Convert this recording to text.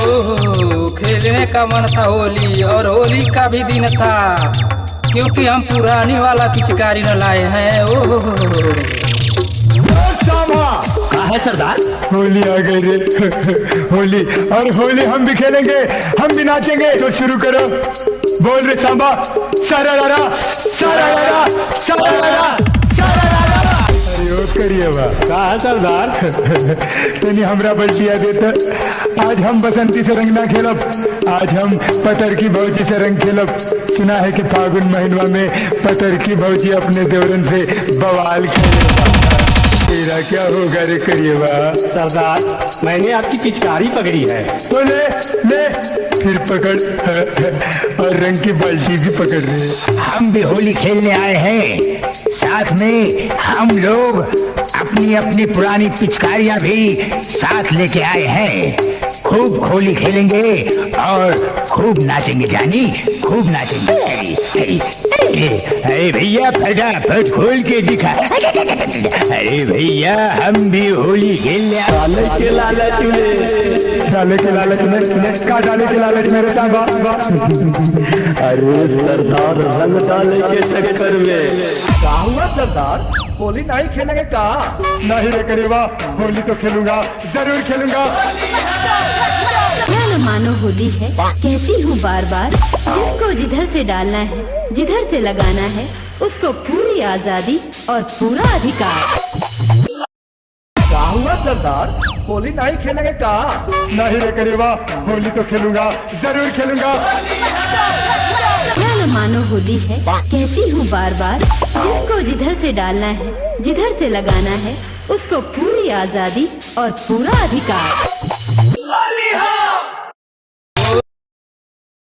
ओहो, खेलने का मन था होली, और होली का भी दिन था, क्योंकि हम पुरानी वाला पिचकारी न लाए हैं। ओहो है सरदार, होली आ गई रे। होली, और होली हम भी खेलेंगे, हम भी नाचेंगे। तो शुरू करो, बोल रे सांबा। सारा लारा सारा लारा सारा लारा सारा लारा। अरे ओ करिए वाह। कहा सरदार? तनी हमरा बल्टिया देता। आज हम बसंती से रंग ना खेलब, आज हम पतर की भौजी से रंग खेलब। सुना है कि फागुन महीनवा में पतर की भौजी अपने देवरन से बवाल खेले। तेरा क्या होगा रे करिएवा? सरदार, मैंने आपकी पिचकारी पकड़ी है। तो ले ले फिर पकड़, और रंग की बाल्टी भी पकड़ रहे। हम भी होली खेलने आए हैं, साथ में हम लोग अपनी अपनी पुरानी पिचकारियां भी साथ लेके आए हैं। खूब होली खेलेंगे और खूब नाचेंगे जानी, खूब नाचेंगे। अरे भैया फटाफट खोल के दिखा। अरे भैया हम भी होली खेलने डाले के लालच में, डाले के लालच में का डाले के लालच में रे सांबा। अरे सरदार, रंग डाले के चक्कर में क्या हुआ सरदार? होली नहीं खेलेंगे का? नहीं रे करिएवा, होली तो खेलूंगा, जरूर खेलूंगा। न मानो होली है, कहती हूँ बार बार, जिसको जिधर से डालना है, जिधर से लगाना है, उसको पूरी आजादी और पूरा अधिकार। क्या हुआ सरदार? होली नहीं खेलेंगे का? नहीं रे करिएवा, होली तो खेलूंगा, जरूर खेलूंगा। न मानो होली है, कहती हूँ बार बार, जिसको जिधर से डालना है, जिधर से लगाना है, उसको पूरी आजादी और पूरा अधिकार।